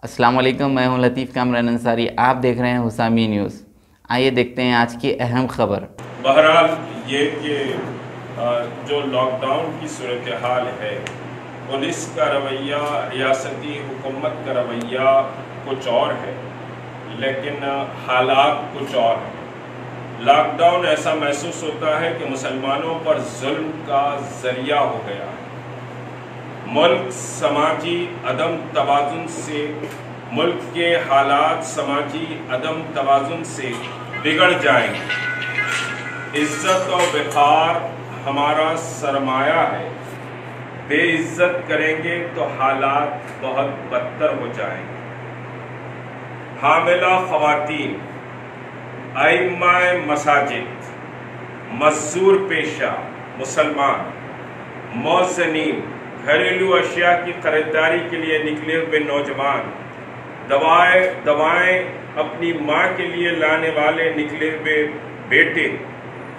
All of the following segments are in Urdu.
السلام علیکم، میں ہوں لطیف کامران انصاری، آپ دیکھ رہے ہیں حسامی نیوز۔ آئیے دیکھتے ہیں آج کی اہم خبر۔ بہرحال یہ کہ جو لاک ڈاؤن کی صورتحال ہے، پولیس کا رویہ، ریاستی حکومت کا رویہ کچھ اور ہے، لیکن حالات کچھ اور ہیں۔ لاک ڈاؤن ایسا محسوس ہوتا ہے کہ مسلمانوں پر ظلم کا ذریعہ ہو گیا ہے۔ ملک سماجی عدم توازن سے، ملک کے حالات سماجی عدم توازن سے بگڑ جائیں گے۔ عزت و وقار ہمارا سرمایہ ہے، بے عزت کریں گے تو حالات بہت بدتر ہو جائیں گے۔ حاملہ خواتین، ائمہ مساجد، مزدور پیشہ مسلمان، موذنین، گھریلو اشیاء کی خریداری کے لیے نکلے ہوئے نوجوان، دوائیں اپنی ماں کے لیے لانے والے نکلے ہوئے بیٹے،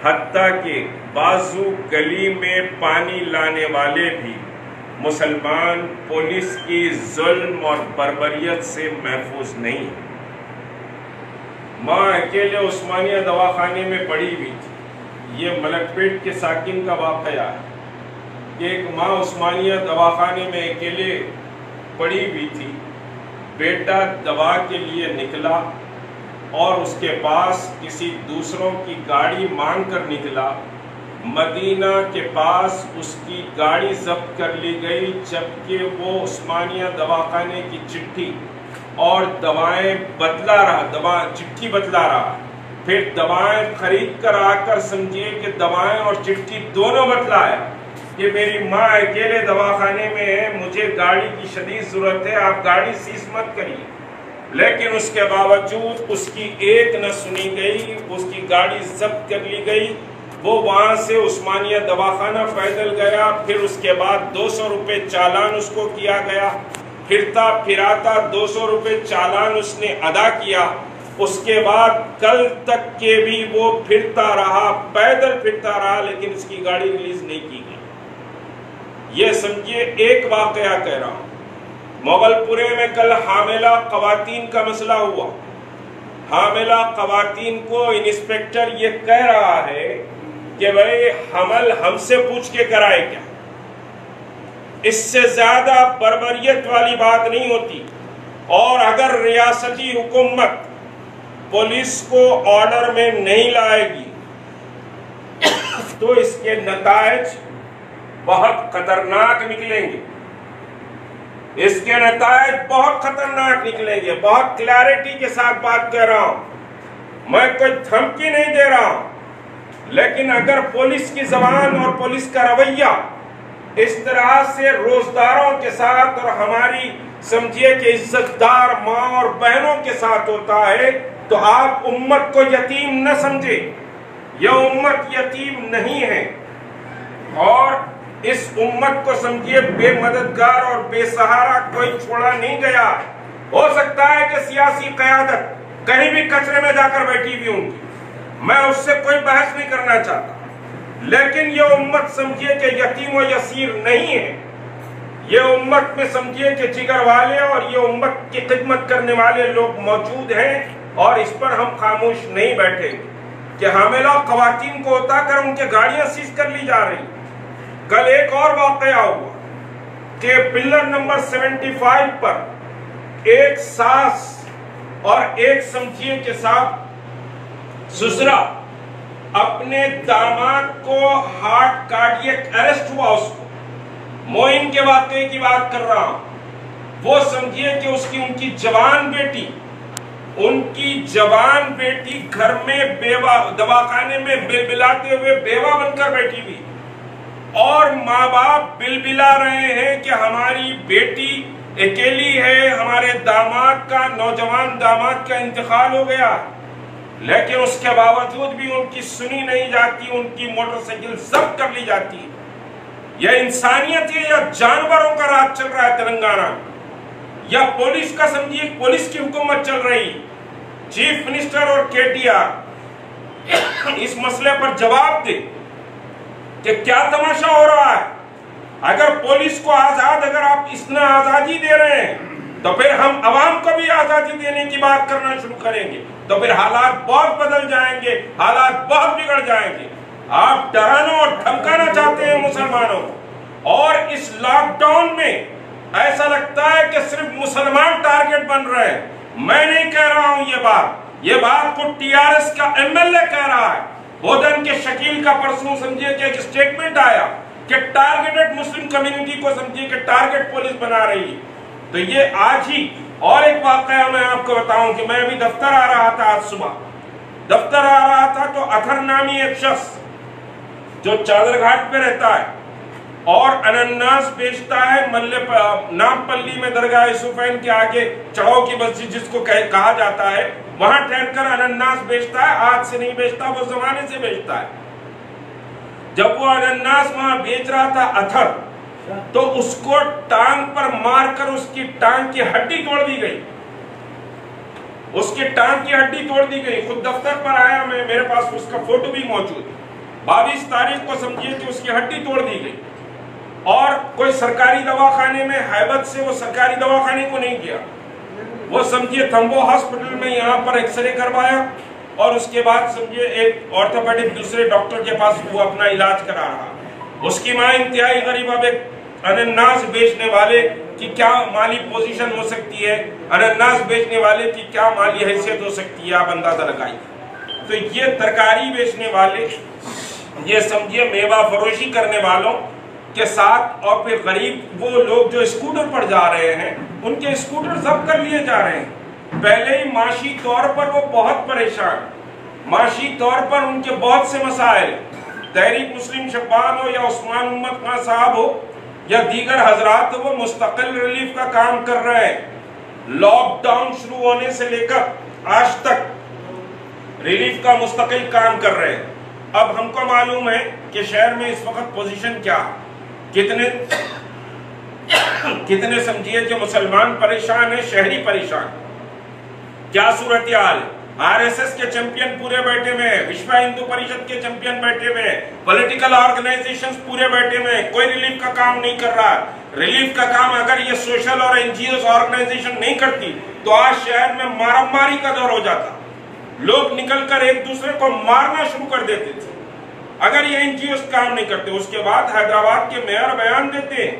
حتیٰ کہ بازو گلی میں پانی لانے والے بھی مسلمان پولیس کی ظلم اور بربریت سے محفوظ نہیں۔ ماں اکیلے عثمانیہ دواخانے میں پڑی ہوئی تھی۔ یہ ملک پیٹ کے ساکن کا واقعہ ہے کہ ایک ماں عثمانیہ دواخانے میں اکیلے پڑی ہوئی تھی۔ بیٹا دوا کے لیے نکلا اور اس کے پاس کسی دوسروں کی گاڑی مانگ کر نکلا۔ مدینہ کے پاس اس کی گاڑی ضبط کر لی گئی، جبکہ وہ عثمانیہ دواخانے کی چٹھی اور دوائیں چٹھی بدلا رہا۔ پھر دوائیں خرید کر آ کر سمجھیے کہ دوائیں اور چٹھی دونوں بدلایا کہ میری ماں اکیلے دواخانے میں ہے، مجھے گاڑی کی شدید ضرورت ہے، آپ گاڑی سیز مت کریے۔ لیکن اس کے باوجود اس کی ایک نہ سنی گئی، اس کی گاڑی ضبط کر لی گئی۔ وہ وہاں سے عثمانیہ دواخانہ پیدل گیا، پھر اس کے بعد 200 روپے چالان اس کو کیا گیا۔ پھرتا پھراتا 200 روپے چالان اس نے ادا کیا۔ اس کے بعد کل تک کے بھی وہ پھرتا رہا، پیدل پھرتا رہا، لیکن اس کی گاڑی ریلیز نہیں کی گئی۔ یہ سمجھیے ایک واقعہ کہہ رہا ہوں۔ مغل پورے میں کل حاملہ خواتین کا مسئلہ ہوا۔ حاملہ خواتین کو انسپیکٹر یہ کہہ رہا ہے کہ بھئی حمل ہم سے پوچھ کے کرائے کیا۔ اس سے زیادہ بربریت والی بات نہیں ہوتی۔ اور اگر ریاستی حکومت پولیس کو آرڈر میں نہیں لائے گی تو اس کے نتائج بہت خطرناک نکلیں گے۔ اس کے نتائج بہت خطرناک نکلیں گے۔ بہت کلیئرٹی کے ساتھ بات کہہ رہا ہوں، میں کوئی دھمکی نہیں دے رہا ہوں، لیکن اگر پولیس کی زبان اور پولیس کا رویہ اس طرح سے روزداروں کے ساتھ اور ہماری سمجھیے کہ عزت دار ماں اور بہنوں کے ساتھ ہوتا ہے تو آپ امت کو یتیم نہ سمجھے۔ یہ امت یتیم نہیں ہے، اور اس امت کو سمجھیے بے مددگار اور بے سہارا کوئی چھوڑا نہیں گیا۔ ہو سکتا ہے کہ سیاسی قیادت کہیں بھی کچرے میں جا کر بیٹھی ہوئی ہوں گی، میں اس سے کوئی بحث نہیں کرنا چاہتا، لیکن یہ امت سمجھیے کہ یتیم و یسیر نہیں ہے۔ یہ امت میں سمجھیے کہ جگر والے اور یہ امت کی خدمت کرنے والے لوگ موجود ہیں، اور اس پر ہم خاموش نہیں بیٹھے کہ حاملہ خواتین کو اٹھا کر ان کے گاڑیاں سیز کر لی جا رہی۔ کل ایک اور واقعہ ہوا کہ پلر نمبر 75 پر ایک ساس اور ایک سمجھیے کے ساتھ سسرا اپنے داماد کو ہارٹ کارڈیک اریسٹ ہوا۔ اس کو موئن کے واقعے کی بات کر رہا ہوں۔ وہ سمجھیے کہ ان کی جوان بیٹی گھر میں بیوہ، دواخانے میں بلبلاتے ہوئے بیوہ بن کر بیٹھی ہوئی، اور ماں باپ بلبلا رہے ہیں کہ ہماری بیٹی اکیلی ہے، ہمارے نوجوان داماد کا انتقال ہو گیا، لیکن اس کے باوجود بھی ان کی سنی نہیں جاتی، ان کی موٹر سائیکل ضبط کر لی جاتی ہے۔ یہ انسانیت ہے یا جانوروں کا راج چل رہا ہے تلنگانہ، یا پولیس کا سمجھیے پولیس کی حکومت چل رہی؟ چیف منسٹر اور کے ٹی آر اس مسئلے پر جواب دے کہ کیا تماشا ہو رہا ہے۔ اگر پولیس کو اگر آپ اتنا آزادی دے رہے ہیں تو پھر ہم عوام کو بھی آزادی دینے کی بات کرنا شروع کریں گے تو پھر حالات بہت بدل جائیں گے، حالات بہت بگڑ جائیں گے۔ آپ ڈرانا اور دھمکانا چاہتے ہیں مسلمانوں کو، اور اس لاک ڈاؤن میں ایسا لگتا ہے کہ صرف مسلمان ٹارگٹ بن رہے ہیں۔ میں نہیں کہہ رہا ہوں یہ بات کو ٹی آر ایس کا ایم ایل اے کہہ رہا ہے۔ بودن کے شکیل کا پرسوں سمجھے کہ ایک سٹیٹمنٹ آیا کہ ٹارگٹڈ مسلم کمیونٹی کو سمجھے کہ ٹارگٹ پولیس بنا رہی ہے۔ تو یہ آج ہی اور ایک واقعہ میں آپ کو بتاؤں کہ میں ابھی دفتر آ رہا تھا، آج صبح دفتر آ رہا تھا تو اطہر نامی ایک شخص جو چادر گھاٹ پہ رہتا ہے اور انناس بیچتا ہے نام پلی میں درگاہ یوسفین کے آگے چڑھو کی مسجد جس کو کہا جاتا ہے، وہاں ٹھہر کر انناس بیچتا ہے۔ آج سے نہیں بیچتا، وہ زمانے سے بیچتا ہے۔ جب وہ انناس وہاں بیچ رہا تھا اطہر، تو اس کو ٹانگ پر مار کر اس کی ٹانگ کی ہڈی توڑ دی گئی، اس کی ٹانگ کی ہڈی توڑ دی گئی۔ خود دفتر پر آیا میں، میرے پاس اس کا فوٹو بھی موجود ہے۔ 22 تاریخ کو سمجھیے کہ اس کی ہڈی توڑ دی گئی، اور کوئی سرکاری دواخانے میں حیبت سے وہ سرکاری دواخانے کو نہیں کیا، وہ سمجھیے تھمبو ہاسپٹل میں یہاں پر ایکس رے کروایا، اور اس کے بعد سمجھیے ایک آرتھوپیڈک دوسرے ڈاکٹر کے پاس وہ اپنا علاج کرا رہا۔ اس کی ماں انتہائی غریب، اب ایک انناس بیچنے والے کی کیا مالی پوزیشن ہو سکتی ہے، انناس بیچنے والے کی کیا مالی حیثیت ہو سکتی ہے، آپ اندازہ لگائیے۔ تو یہ ترکاری بیچنے والے، یہ سمجھیے میوہ فروشی کرنے والوں کے ساتھ، اور پھر غریب وہ لوگ جو اسکوٹر پر جا رہے ہیں ان کے اسکوٹر ضبط کر لیے جا رہے ہیں۔ پہلے ہی معاشی طور پر وہ بہت پریشان، معاشی طور پر ان کے بہت سے مسائل، تحریک مسلم شبان ہو یا عثمان محمد خان صاحب ہو یا دیگر حضرات، وہ مستقل ریلیف کا کام کر رہے ہیں۔ لاک ڈاؤن شروع ہونے سے لے کر آج تک ریلیف کا مستقل کام کر رہے ہیں۔ اب ہم کو معلوم ہے کہ شہر میں اس وقت پوزیشن کیا، کتنے سمجھیے کہ مسلمان پریشان ہیں، شہری پریشان، کیا صورتحال ہے۔ آر ایس ایس کے چیمپئن پورے بیٹھے میں ہیں، وشو ہندو پریشد کے چیمپئن بیٹھے میں ہیں، پولیٹیکل آرگنائزیشنز پورے بیٹھے میں ہیں، کوئی ریلیف کا کام نہیں کر رہا۔ ریلیف کا کام اگر یہ سوشل اور این جی اوز آرگنائزیشن نہیں کرتی تو آج شہر میں مارم ماری کا دور ہو جاتا، لوگ نکل کر ایک دوسرے کو مارنا شروع کر دیتے تھے اگر یہ این جی اوز کام نہیں کرتے۔ اس کے بعد حیدرآباد کے میئر بیان دیتے ہیں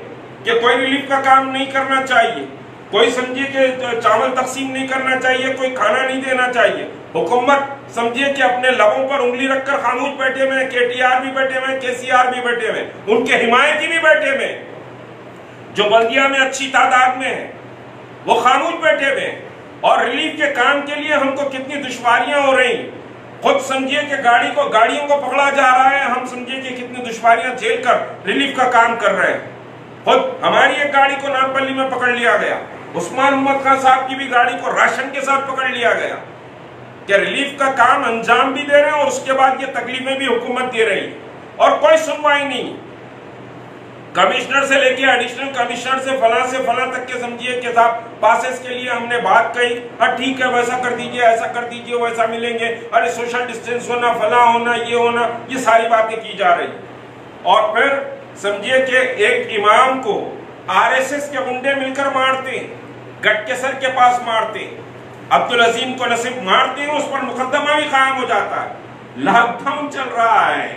کہ کوئی ریلیف کا کام نہیں کرنا چاہیے، کوئی سمجھے کہ چاول تقسیم نہیں کرنا چاہیے، کوئی کھانا نہیں دینا چاہیے۔ حکومت سمجھے کہ اپنے لبوں پر انگلی رکھ کر خاموش بیٹھے ہوئے ہیں، کے ٹی آر بھی بیٹھے ہوئے ہیں، کے سی آر بھی بیٹھے ہوئے ہیں، ان کے حمایتی بھی بیٹھے ہوئے ہیں، جو بلدیہ میں اچھی تعداد میں ہیں وہ خاموش بیٹھے ہوئے ہیں۔ اور ریلیف کے کام کے لیے ہم کو کتنی دشواریاں ہو رہی ہیں، خود سمجھیے کہ گاڑیوں کو پکڑا جا رہا ہے، ہم سمجھیے کہ کتنی دشواریاں جھیل کر ریلیف کا کام کر رہے ہیں۔ خود ہماری ایک گاڑی کو نامپلی میں پکڑ لیا گیا، عثمان محمد خان صاحب کی بھی گاڑی کو راشن کے ساتھ پکڑ لیا گیا، کہ ریلیف کا کام انجام بھی دے رہے ہیں اور اس کے بعد یہ تکلیفیں بھی حکومت دے رہی اور کوئی سنوائی نہیں۔ کمشنر سے لے کے ایڈیشنل کمشنر سے فلاں تک کے سمجھیے کہ صاحب پاسز کے لیے ہم نے بات کہی، ہاں ٹھیک ہے ویسا کر دیجئے، ایسا کر دیجئے، ویسا ملیں گے، ارے سوشل ڈسٹینس ہونا، فلاں ہونا، یہ ہونا، یہ ساری باتیں کی جا رہی۔ اور پھر سمجھیے کہ ایک امام کو آر ایس ایس کے گنڈے مل کر مارتے ہیں، گٹ کے سر کے پاس مارتے ہیں، عبدالعظیم کو نصیب مارتے ہیں، اس پر مقدمہ بھی قائم ہو جاتا ہے۔ لاک ڈاؤن چل رہا ہے،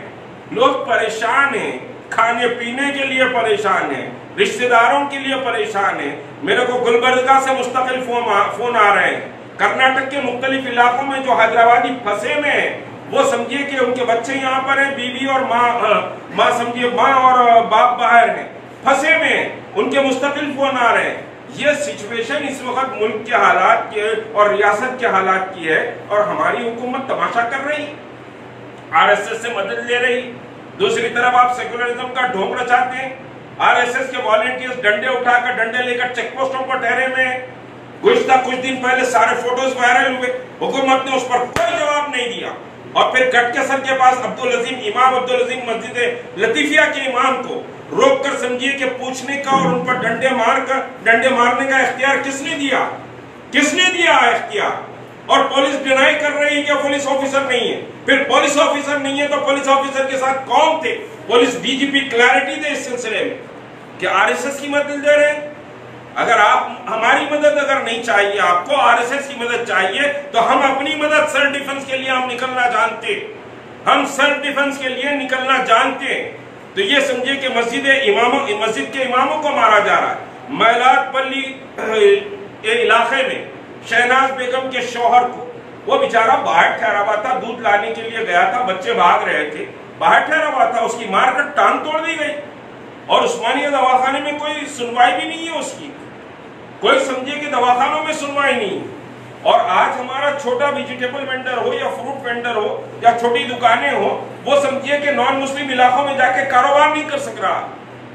لوگ پریشان ہیں، کھانے پینے کے لیے پریشان ہیں، رشتہ داروں کے لیے پریشان ہیں۔ میرے کو گلبرگہ سے مستقل فون آ رہے ہیں، کرناٹک کے مختلف علاقوں میں جو حیدرآبادی پھنسے میں ہیں، وہ سمجھیے کہ ان کے بچے یہاں پر ہیں، بیوی اور ماں سمجھیے ماں اور باپ باہر ہیں، پھنسے میں ہیں، ان کے مستقل فون آ رہے ہیں۔ یہ سچویشن اس وقت ملک کے حالات کی اور ریاست کے حالات کی ہے، اور ہماری حکومت تماشا کر رہی، آر ایس ایس سے مدد لے رہی۔ دوسری طرف آپ سیکولرزم کا ڈھونگ رچاتے ہیں، آر ایس ایس کے والنٹیئرز ڈنڈے اٹھا کر ڈنڈے لے کر چیک پوسٹوں پر ٹھہرے میں ہیں۔ گزشتہ کچھ دن پہلے سارے فوٹوز وائرل ہوئے، حکومت نے اس پر کوئی جواب نہیں دیا، اور پھر گٹ کے سر کے پاس امام عبدالعظیم مسجد لطیفیہ کے امام کو روک کر سمجھیے کہ پوچھنے کا اور ان پر ڈنڈے مارنے کا اختیار کس نے دیا؟ کس نے دیا اختیار؟ اور پولیس ڈینائی کر رہی ہے کہ پولیس آفیسر نہیں ہے۔ پھر پولیس آفیسر نہیں ہے تو پولیس آفیسر کے ساتھ کون تھے؟ پولیس ڈی جی پی کلیئرٹی دے اس سلسلے میں کہ آر ایس ایس کی مدد دے رہے ہیں۔ اگر آپ ہماری مدد اگر نہیں چاہیے، آپ کو RSS کی مدد چاہیے، تو ہم اپنی مدد سیلف ڈیفنس کے لیے ہم نکلنا جانتے، ہم سیلف ڈیفنس کے لیے نکلنا جانتے ہیں۔ تو یہ سمجھے کہ مسجد کے اماموں کو مارا جا رہا ہے۔ میلات پلی علاقے میں شہناز بیگم کے شوہر کو، وہ بیچارہ باہر ٹھہرا ہوا تھا، دودھ لانے کے لیے گیا تھا، بچے بھاگ رہے تھے، باہر ٹھہرا ہوا تھا، اس کی مار کر ٹانگ توڑ دی گئی، اور عثمانیہ دواخانے میں کوئی سنوائی بھی نہیں ہے اس کی، کوئی سمجھے کہ دواخانوں میں سنوائی نہیں۔ اور آج ہمارا چھوٹا ویجیٹیبل وینڈر ہو یا فروٹ وینڈر ہو یا چھوٹی دکانیں ہو، وہ سمجھیے کہ نان مسلم علاقوں میں جا کے کاروبار نہیں کر سک رہا،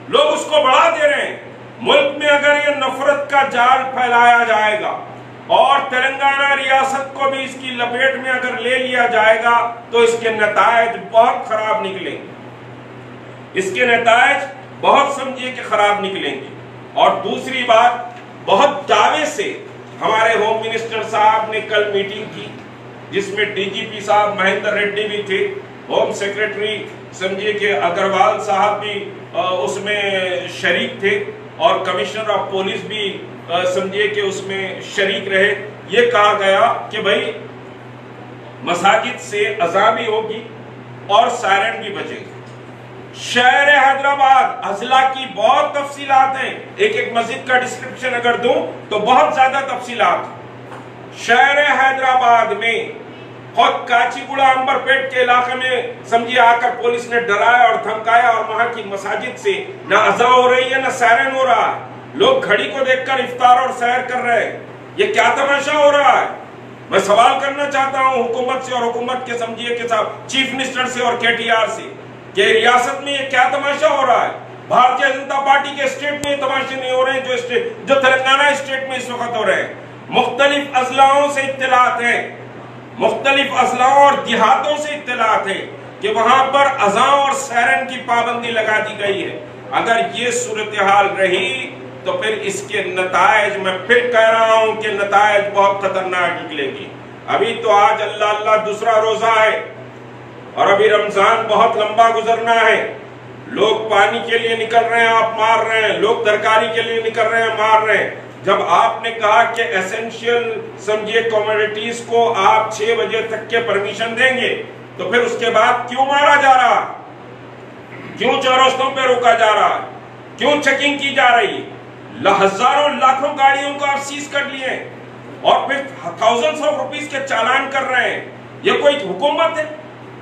لوگ اس کو بڑھا دے رہے ہیں۔ ملک میں اگر یہ نفرت کا جال پھیلایا جائے گا اور تلنگانہ ریاست کو بھی اس کی لپیٹ میں اگر لے لیا جائے گا تو اس کے نتائج بہت خراب نکلیں گے، اس کے نتائج بہت سمجھیے کہ خراب نکلیں گے۔ اور دوسری بات، بہت دعوے سے ہمارے ہوم منسٹر صاحب نے کل میٹنگ کی، جس میں DGP صاحب مہندر ریڈی بھی تھے، ہوم سیکریٹری سمجھیے کہ اگروال صاحب بھی اس میں شریک تھے، اور کمشنر آف پولیس بھی سمجھیے کہ اس میں شریک رہے۔ یہ کہا گیا کہ بھائی مساجد سے اذان بھی ہوگی اور سائرن بھی بجے گی۔ شہر حیدرآباد اضلاع کی بہت تفصیلات ہیں، ایک مسجد کا ڈسکرپشن اگر دوں تو بہت زیادہ تفصیلات۔ شہر حیدرآباد میں خود کاچی گوڑا امبر پیٹ کے علاقے میں سمجھے آ کر پولیس نے ڈرایا اور دھمکایا، اور وہاں کی مساجد سے نہ اذان ہو رہی ہے نہ سائرن ہو رہا ہے، لوگ گھڑی کو دیکھ کر افطار اور سحر کر رہے ہیں۔ یہ کیا تماشا ہو رہا ہے؟ میں سوال کرنا چاہتا ہوں حکومت سے اور حکومت کے سمجھیے کہ چیف منسٹر سے اور KTR سے، کہ ریاست میں یہ کیا تماشا ہو رہا ہے؟ بھارتیہ جنتا پارٹی کے اسٹیٹ میں یہ تماشے نہیں ہو رہے ہیں جو تلنگانہ اسٹیٹ میں اس وقت ہو رہے ہیں۔ مختلف اضلاعوں سے اطلاعات ہیں، مختلف اضلاعوں اور دیہاتوں سے اطلاعات ہیں کہ وہاں پر اذان اور سائرن کی پابندی لگا دی گئی ہے۔ اگر یہ صورتحال رہی تو پھر اس کے نتائج، میں پھر کہہ رہا ہوں کہ نتائج بہت خطرناک نکلیں گی۔ ابھی تو آج اللہ دوسرا روزہ ہے، اور ابھی رمضان بہت لمبا گزرنا ہے۔ لوگ پانی کے لیے نکل رہے ہیں، آپ مار رہے ہیں، لوگ ترکاری کے لیے نکل رہے ہیں، مار رہے ہیں۔ جب آپ نے کہا کہ ایسنشیل سمجھیے کموڈیٹیز کو آپ 6 بجے تک کے پرمیشن دیں گے، تو پھر اس کے بعد کیوں مارا جا رہا، کیوں چوراستوں پہ روکا جا رہا، کیوں چیکنگ کی جا رہی؟ ہزاروں لاکھوں گاڑیوں کو آپ سیز کر لیے اور پھر thousands of rupees کے چالان کر رہے ہیں۔ یہ کوئی حکومت ہے؟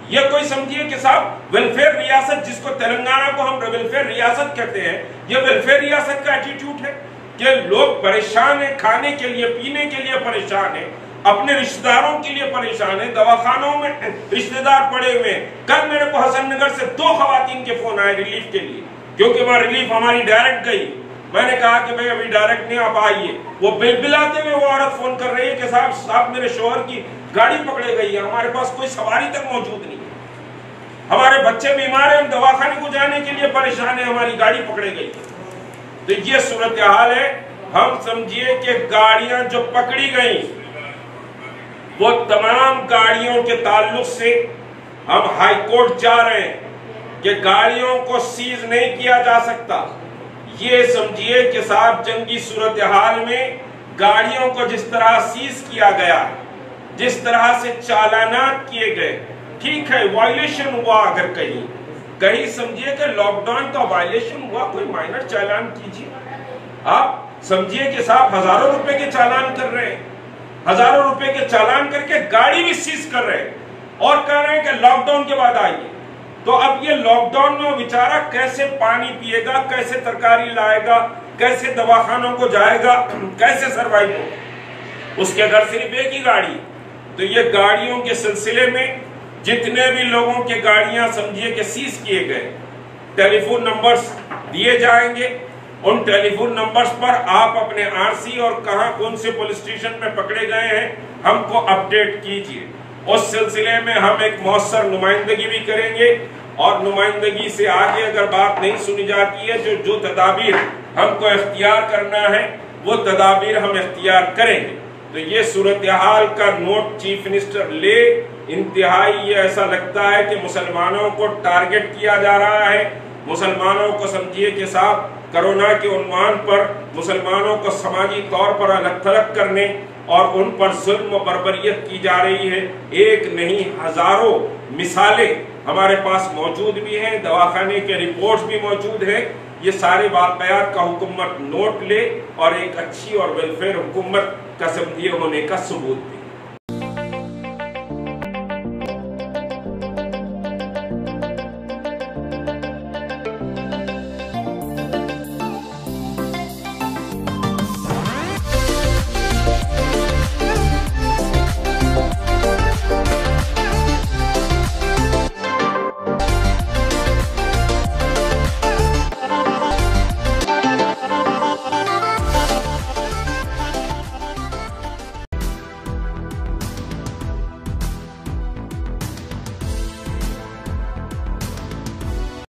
یہ کوئی سمجھیے کہ صاحب ویلفیئر ریاست، جس کو تلنگانہ کو ہم ویلفیئر ریاست کہتے ہیں، یہ ویلفیئر ریاست کا ایٹیٹیوڈ ہے کہ لوگ پریشان ہیں، کھانے کے لیے پینے کے لیے پریشان ہیں، اپنے رشتہ داروں کے لیے پریشان ہیں، دواخانوں میں رشتہ دار پڑے ہوئے ہیں۔ کل میرے کو حسن نگر سے 2 خواتین کے فون آئے ریلیف کے لیے، کیونکہ وہاں ریلیف ہماری ڈائریکٹ گئی۔ میں نے کہا کہ بھئی ابھی ڈائریکٹ نہیں آپ آئیے۔ وہ بلاتے ہوئے وہ عورت فون کر رہی ہے کہ صاحب میرے شوہر کی گاڑی پکڑے گئی ہے، ہمارے پاس کوئی سواری تک موجود نہیں ہے، ہمارے بچے بیمار ہیں، ہم دواخانے کو جانے کے لیے پریشان ہیں، ہماری گاڑی پکڑے گئی۔ تو یہ صورتحال ہے۔ ہم سمجھیے کہ گاڑیاں جو پکڑی گئیں، وہ تمام گاڑیوں کے تعلق سے ہم ہائی کورٹ جا رہے ہیں کہ گاڑیوں کو سیز نہیں کیا جا سکتا۔ یہ سمجھیے کہ صاحب جنگی صورتحال میں گاڑیوں کو جس طرح سیز کیا گیا، جس طرح سے چالانات کیے گئے، ٹھیک ہے وائلیشن ہوا، اگر کہیں سمجھیے کہ لاک ڈاؤن کا وائلیشن ہوا، کوئی مائنر چالان کیجیے۔ آپ سمجھیے کہ صاحب ہزاروں روپے کے چالان کر رہے ہیں، ہزاروں روپے کے چالان کر کے گاڑی بھی سیز کر رہے ہیں اور کہہ رہے ہیں کہ لاک ڈاؤن کے بعد آئیے۔ تو اب یہ لاک ڈاؤن میں بیچارہ کیسے پانی پیے گا، کیسے ترکاری لائے گا، کیسے دواخانوں کو جائے گا، کیسے سروائیو ہوگا؟ اس کے گھر صرف ایک ہی گاڑی۔ تو یہ گاڑیوں کے سلسلے میں جتنے بھی لوگوں کے گاڑیاں سمجھیے کہ سیز کیے گئے، ٹیلی فون نمبرز دیے جائیں گے، ان ٹیلی فون نمبرز پر آپ اپنے RC اور کہاں کون سے پولیس اسٹیشن میں پکڑے گئے ہیں ہم کو اپڈیٹ کیجیے۔ اس سلسلے میں ہم ایک مؤثر نمائندگی بھی کریں گے، اور نمائندگی سے آگے اگر بات نہیں سنی جاتی ہے، جو تدابیر ہم کو اختیار کرنا ہے وہ تدابیر ہم اختیار کریں گے۔ تو یہ صورتحال کا نوٹ چیف منسٹر لے۔ انتہائی یہ ایسا لگتا ہے کہ مسلمانوں کو ٹارگٹ کیا جا رہا ہے، مسلمانوں کو سمجھیے کہ صاحب کرونا کے عنوان پر مسلمانوں کو سماجی طور پر الگ تھلگ کرنے اور ان پر ظلم و بربریت کی جا رہی ہے. ایک نہیں ہزاروں مثالیں ہمارے پاس موجود بھی ہیں، دواخانے کے رپورٹس بھی موجود ہیں. یہ سارے واقعات کا حکومت نوٹ لے اور ایک اچھی اور ویلفیئر حکومت کا سمجھیے ہونے کا ثبوت دے.